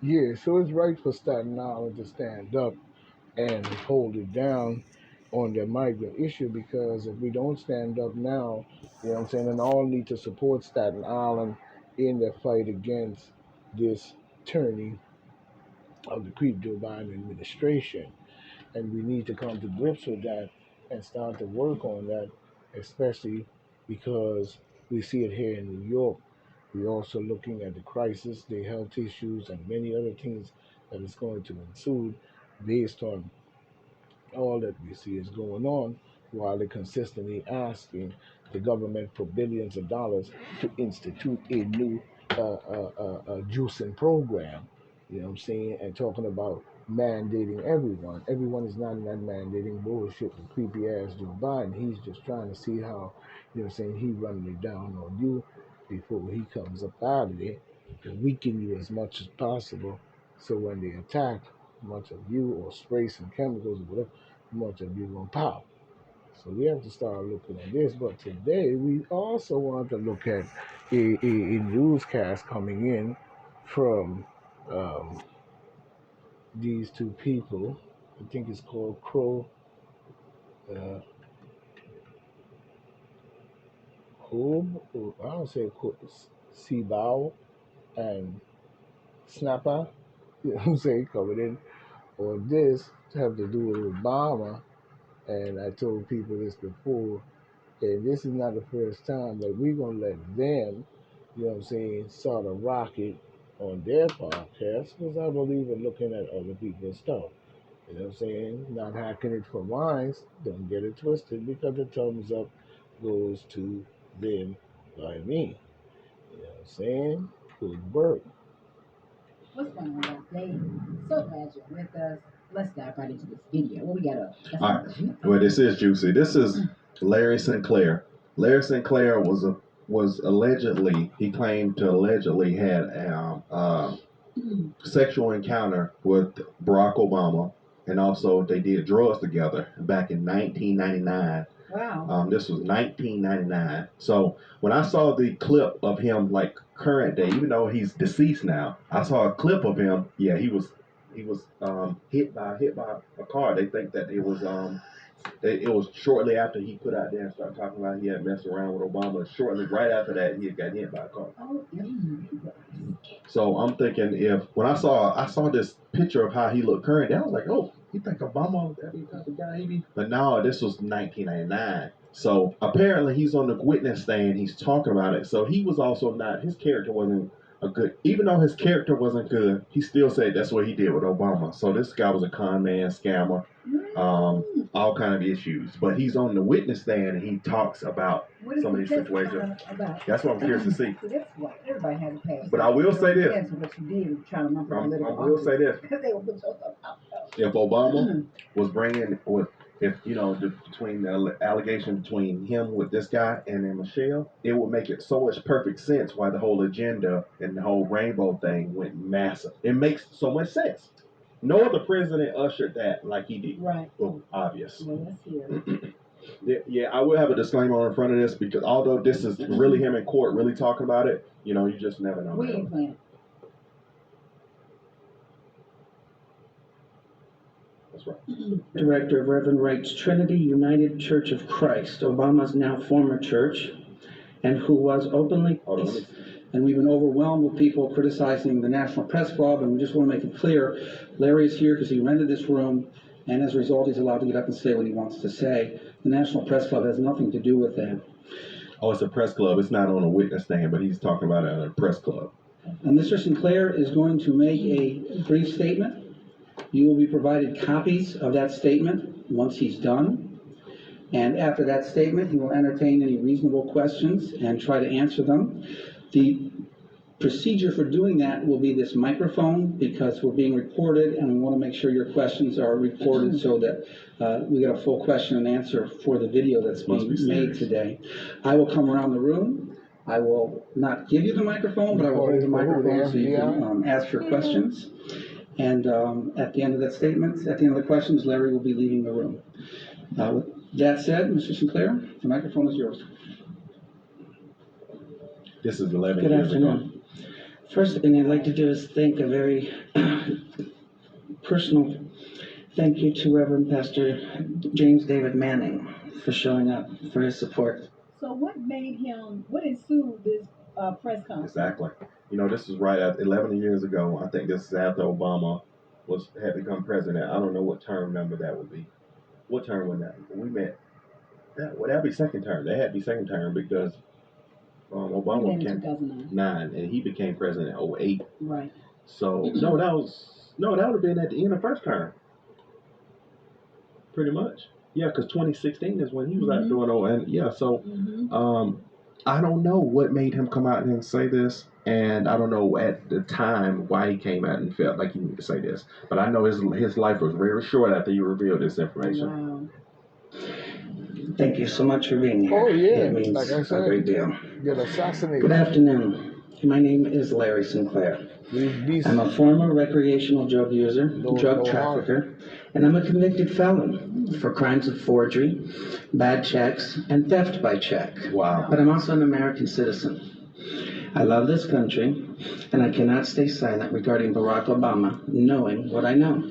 Yeah, so it's right for Staten Island to stand up and hold it down on the migrant issue because if we don't stand up now, you know what I'm saying, and all need to support Staten Island in their fight against this tyranny of the Creep Joe Biden administration. And we need to come to grips with that and start to work on that, especially because we see it here in New York. We're also looking at the crisis, the health issues, and many other things that is going to ensue based on all that we see is going on, while they're consistently asking the government for billions of dollars to institute a new juicing program. You know what I'm saying? And talking about mandating everyone. Everyone is not in that mandating bullshit with creepy ass Joe Biden. He's just trying to see how, you know what I'm saying, he running it down on you before he comes up out of there to weaken you as much as possible. So when they attack much of you or spray some chemicals or whatever, much of you gonna pop. So we have to start looking at this. But today we also want to look at a newscast coming in from um, these two people. I think it's called Crow, uh, or I don't say Seabow and Snapper. You know what I'm saying? Coming in on this have to do with Obama. And I told people this before. And this is not the first time that we're gonna let them, you know what I'm saying, start a rocket on their podcast because I believe in looking at other people's stuff. You know what I'm saying? Not hacking it for mine. Don't get it twisted because the thumbs up goes to them by me. You know what I'm saying? Good work. What's going on, Dave? So glad you're with us. Let's dive right into this video. What we got up? All right. Well, this is juicy. This is Larry Sinclair. Larry Sinclair was allegedly, he claimed to allegedly had a sexual encounter with Barack Obama, and also they did drugs together back in 1999. Wow. This was 1999. So when I saw the clip of him, like current day, even though he's deceased now, I saw a clip of him. Yeah, he was hit by a car. They think that it was shortly after he put out there and started talking about he had messed around with Obama. Shortly, right after that, he had got hit by a car. Oh, So I'm thinking if when I saw this picture of how he looked current, I was like, oh, you think Obama that type of guy he be? But no, this was 1999. So apparently he's on the witness stand. He's talking about it. So he was also not. His character wasn't a good. Even though his character wasn't good, he still said that's what he did with Obama. So this guy was a con man, scammer, all kind of issues. But he's on the witness stand and he talks about some of these situations. That's what I'm curious to see. So that's what everybody has a past. But I will say this. Depends on what you did, trying to run for I political will say this. Because they will put yourself out. If Obama was bringing, if you know, between the allegation between him with this guy and then Michelle, it would make it so much perfect sense why the whole agenda and the whole rainbow thing went massive. It makes so much sense. No other president ushered that like he did. Right. Well, obvious. Well, let's hear Yeah, I will have a disclaimer on the front of this because although this is really him in court, really talking about it, you know, you just never know. We ain't playing. That's right. Director of Reverend Wright's Trinity United Church of Christ, Obama's now former church, and who was openly, and we've been overwhelmed with people criticizing the National Press Club, and we just want to make it clear, Larry is here because he rented this room, and as a result, he's allowed to get up and say what he wants to say. The National Press Club has nothing to do with that. Oh, it's a press club. It's not on a witness stand, but he's talking about it at a press club. And Mr. Sinclair is going to make a brief statement. You will be provided copies of that statement once he's done. And after that statement, he will entertain any reasonable questions and try to answer them. The procedure for doing that will be this microphone because we're being recorded and we want to make sure your questions are recorded so that we get a full question and answer for the video that's being made today. I will come around the room. I will not give you the microphone, but I will hold the microphone so you can ask your questions. And at the end of that statement, at the end of the questions, Larry will be leaving the room. With that said, Mr. Sinclair, the microphone is yours. This is 11 Good years ago. afternoon. First thing I'd like to do is thank a very personal thank you to Reverend Pastor James David Manning for showing up, for his support. So what ensued this press conference? Exactly. You know, this is right at 11 years ago. I think this is after Obama had become president. I don't know what term number that would be. What term was that? We met. That'd be second term. That had to be second term because Obama In became 2009. and he became president in 2008. Right. So that would have been at the end of first term. Pretty much. Yeah, because 2016 is when he was out doing all, and yeah, so I don't know what made him come out and say this, and I don't know at the time why he came out and felt like he needed to say this, but I know his life was very short after you revealed this information. Wow. Thank you so much for being here. Oh, yeah. It means Like I a said, great deal. get assassinated. Good afternoon. My name is Larry Sinclair. These I'm a former recreational drug user, No, drug no trafficker, and I'm a convicted felon for crimes of forgery, bad checks, and theft by check. Wow. But I'm also an American citizen. I love this country, and I cannot stay silent regarding Barack Obama, knowing what I know.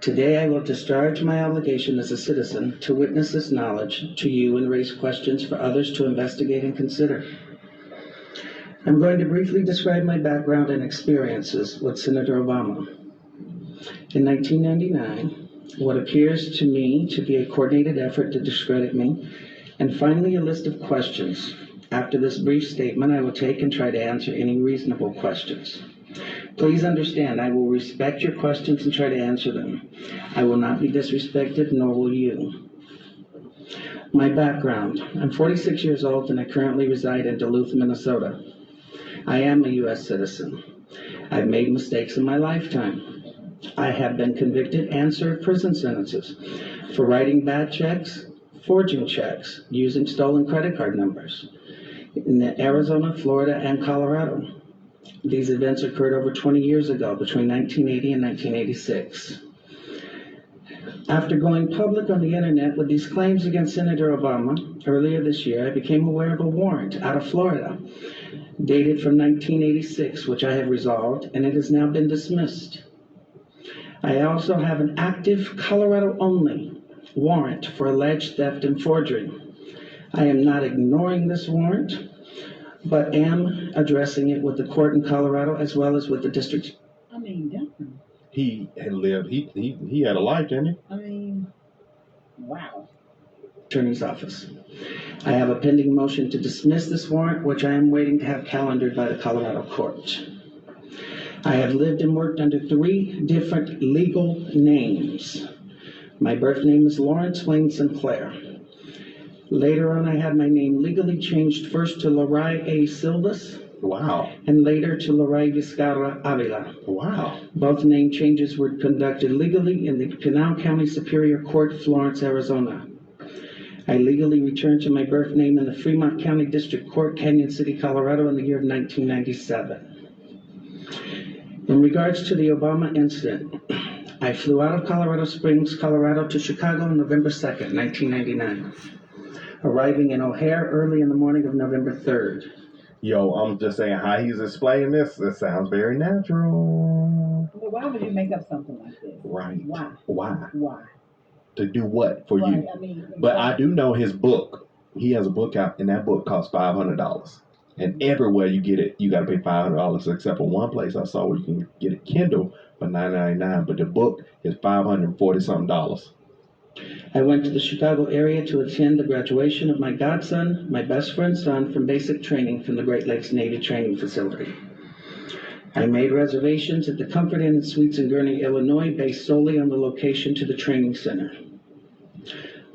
Today I will discharge my obligation as a citizen to witness this knowledge to you and raise questions for others to investigate and consider. I'm going to briefly describe my background and experiences with Senator Obama. In 1999, what appears to me to be a coordinated effort to discredit me, and finally a list of questions. After this brief statement, I will take and try to answer any reasonable questions. Please understand, I will respect your questions and try to answer them. I will not be disrespected, nor will you. My background: I'm 46 years old and I currently reside in Duluth, Minnesota. I am a U.S. citizen. I've made mistakes in my lifetime. I have been convicted and served prison sentences for writing bad checks, forging checks, using stolen credit card numbers in Arizona, Florida, and Colorado. These events occurred over 20 years ago, between 1980 and 1986. After going public on the internet with these claims against Senator Obama, earlier this year I became aware of a warrant out of Florida, dated from 1986, which I have resolved, and it has now been dismissed. I also have an active Colorado-only warrant for alleged theft and forgery. I am not ignoring this warrant, but am addressing it with the court in Colorado as well as with the district. I mean, definitely. He had lived. He had a life, didn't he? I mean, wow. Attorney's office. I have a pending motion to dismiss this warrant, which I am waiting to have calendared by the Colorado court. I have lived and worked under 3 different legal names. My birth name is Lawrence Wayne Sinclair. Later on, I had my name legally changed first to Larai A. Silvas, Wow. and later to Larai Vizcarra Avila. Wow. Both name changes were conducted legally in the Pinal County Superior Court, Florence, Arizona. I legally returned to my birth name in the Fremont County District Court, Canyon City, Colorado in the year of 1997. In regards to the Obama incident, I flew out of Colorado Springs, Colorado to Chicago on November 2nd, 1999, arriving in O'Hare early in the morning of November 3rd. Yo, I'm just saying how he's explaining this. It sounds very natural. Well, why would you make up something like this? Right. Why? Why? Why? To do what for Right, you? I mean, But I do know his book. He has a book out, and that book costs $500. And everywhere you get it, you got to pay $500, except for one place I saw where you can get it Kindle for $9.99. But the book is $540-something. I went to the Chicago area to attend the graduation of my godson, my best friend's son, from basic training from the Great Lakes Navy Training Facility. I made reservations at the Comfort Inn and Suites in Gurnee, Illinois, based solely on the location to the training center.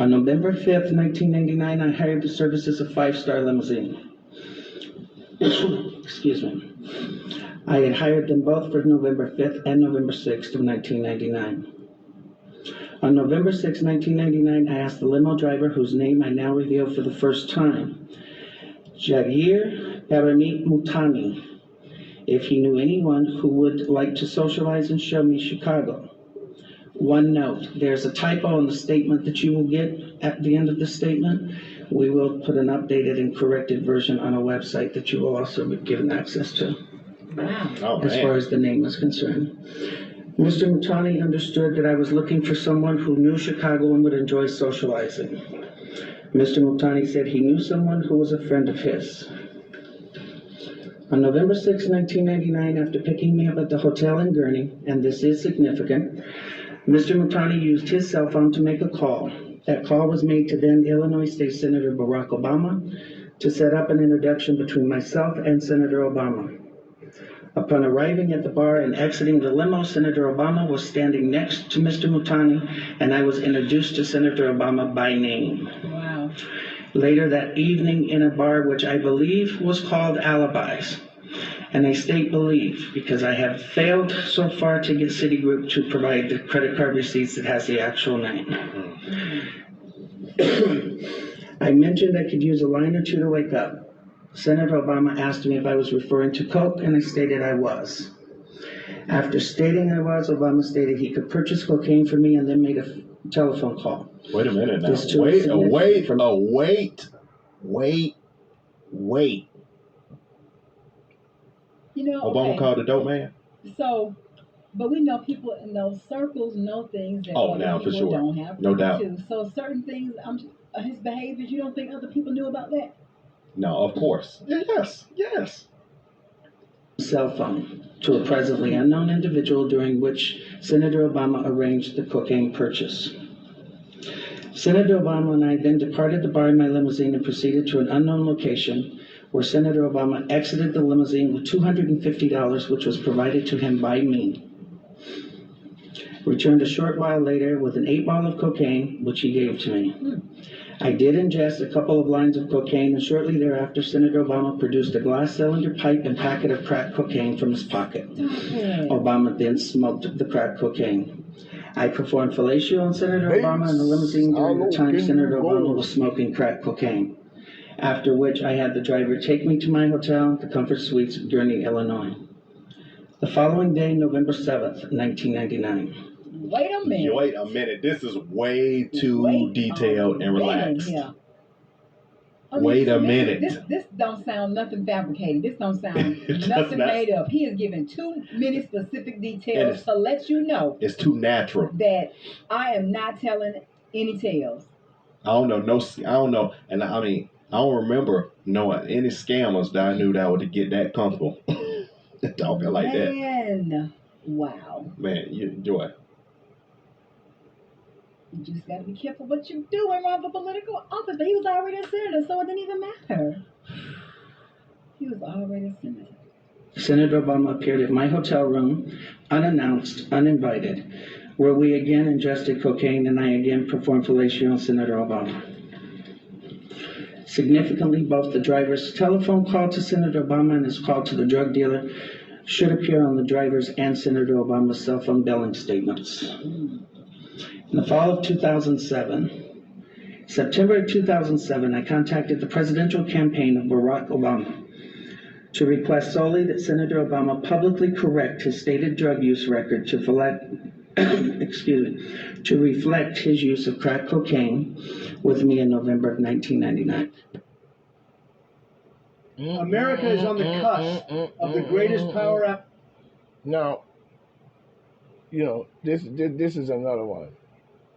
On November 5th, 1999, I hired the services of 5-Star Limousine. Excuse me. I had hired them both for November 5th and November 6th of 1999. On November 6, 1999, I asked the limo driver, whose name I now reveal for the first time, Jair Paramit Mutani, if he knew anyone who would like to socialize and show me Chicago. One note, there's a typo in the statement that you will get at the end of the statement. We will put an updated and corrected version on a website that you will also be given access to. Wow. Oh, as far as the name is concerned. Mr. Mutani understood that I was looking for someone who knew Chicago and would enjoy socializing. Mr. Mutani said he knew someone who was a friend of his. On November 6, 1999, after picking me up at the hotel in Gurnee, and this is significant, Mr. Mutani used his cell phone to make a call. That call was made to then Illinois State Senator Barack Obama to set up an introduction between myself and Senator Obama. Upon arriving at the bar and exiting the limo, Senator Obama was standing next to Mr. Mutani, and I was introduced to Senator Obama by name. Wow. Later that evening in a bar which I believe was called Alibis, and I state believe because I have failed so far to get Citigroup to provide the credit card receipts that has the actual name. I mentioned I could use a line or two to wake up. Senator Obama asked me if I was referring to Coke, and I stated I was. After stating I was, Obama stated he could purchase cocaine for me and then made a telephone call. Wait a minute now. This too Wait. is significant from- You know, Obama okay. called the dope man? So, but we know people in those circles know things that Oh, other now, for people sure. don't have. No doubt. Too. So certain things, his behaviors, you don't think other people knew about that? No, of course. Yes. Cell phone to a presently unknown individual during which Senator Obama arranged the cocaine purchase. Senator Obama and I then departed the bar in my limousine and proceeded to an unknown location where Senator Obama exited the limousine with $250, which was provided to him by me. Returned a short while later with an 8-ball of cocaine, which he gave to me. I did ingest a couple of lines of cocaine, and shortly thereafter, Senator Obama produced a glass cylinder pipe and packet of crack cocaine from his pocket. Obama then smoked the crack cocaine. I performed fellatio on Senator Obama in the limousine during the time Senator Obama was smoking crack cocaine, after which I had the driver take me to my hotel, the Comfort Suites, Gurnee, Illinois. The following day, November 7th, 1999. Wait a minute. Wait a minute. This is way too Wait detailed a and minute relaxed. here. Wait a this- minute. This don't sound nothing fabricated. This don't sound It does nothing not. made up. He is giving too many specific And details it's- to let you know It's too natural. that I am not telling any tales. I don't know. And I mean, I don't remember knowing any scammers that I knew that would get that comfortable. Talking like that. Man, wow. Man, you enjoy. You just got to be careful what you do and run for political office. But he was already a senator, so it didn't even matter. He was already a senator. Senator Obama appeared at my hotel room, unannounced, uninvited, where we again ingested cocaine and I again performed fellatio on Senator Obama. Significantly, both the driver's telephone call to Senator Obama and his call to the drug dealer should appear on the driver's and Senator Obama's cell phone billing statements. In the fall of 2007, September of 2007, I contacted the presidential campaign of Barack Obama to request solely that Senator Obama publicly correct his stated drug use record to to reflect his use of crack cocaine with me in November of 1999. America is on the cusp of the greatest power out. Now, this is another one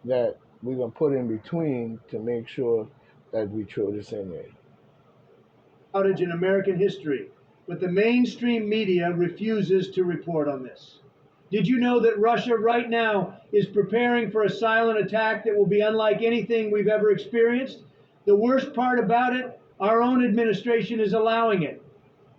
that we're gonna put in between to make sure that we throw this in there. outage in American history, but the mainstream media refuses to report on this. Did you know that Russia right now is preparing for a silent attack that will be unlike anything we've ever experienced? The worst part about it, our own administration is allowing it.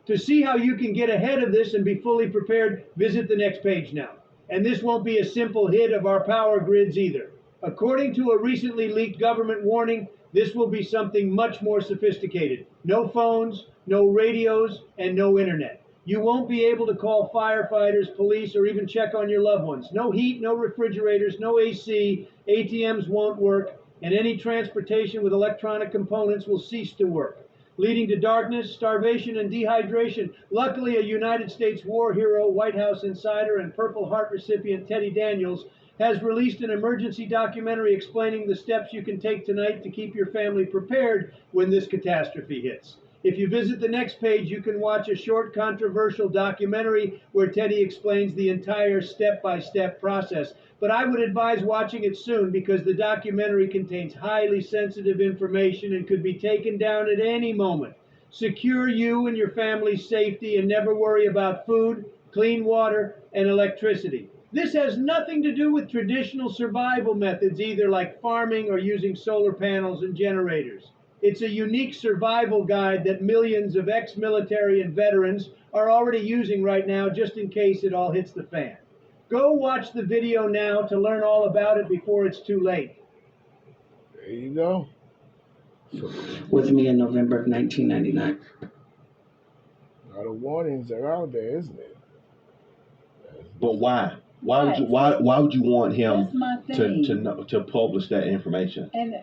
To see how you can get ahead of this and be fully prepared, visit the next page now. And this won't be a simple hit of our power grids either. According to a recently leaked government warning, this will be something much more sophisticated. No phones, no radios, and no internet. You won't be able to call firefighters, police, or even check on your loved ones. No heat, no refrigerators, no AC, ATMs won't work, and any transportation with electronic components will cease to work, leading to darkness, starvation, and dehydration. Luckily, a United States war hero, White House insider, and Purple Heart recipient Teddy Daniels has released an emergency documentary explaining the steps you can take tonight to keep your family prepared when this catastrophe hits. If you visit the next page, you can watch a short controversial documentary where Teddy explains the entire step-by-step process. But I would advise watching it soon because the documentary contains highly sensitive information and could be taken down at any moment. Secure you and your family's safety and never worry about food, clean water, and electricity. This has nothing to do with traditional survival methods, either like farming or using solar panels and generators. It's a unique survival guide that millions of ex-military and veterans are already using right now just in case it all hits the fan. Go watch the video now to learn all about it before it's too late. There you go. With me in November of 1999. A lot of warnings are out there, isn't it? But why? Why would you want him That's my thing. to publish that information? And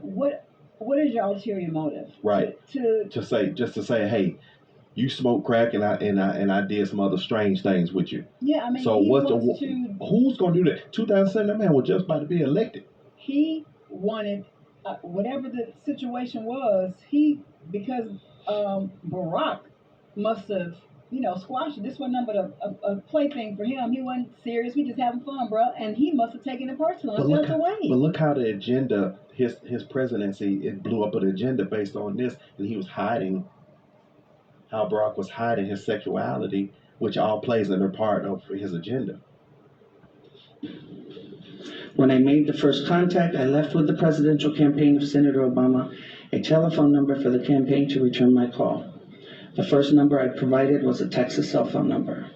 what is your ulterior motive? Right. To To say, hey, you smoke crack and I did some other strange things with you. yeah, I mean, So he what's wants to. who's gonna do that? 2007, that man was just about to be elected. He wanted whatever the situation was. Because Barack must have squashed it. This was nothing but a plaything for him. He wasn't serious. We just having fun, bro. And he must have taken it personal and felt away. But look how the agenda, his presidency, it blew up an agenda based on this, and he was hiding. How Barack was hiding his sexuality, which all plays in a part of his agenda. When I made the first contact, I left with the presidential campaign of Senator Obama a telephone number for the campaign to return my call. The first number I provided was a Texas cell phone number.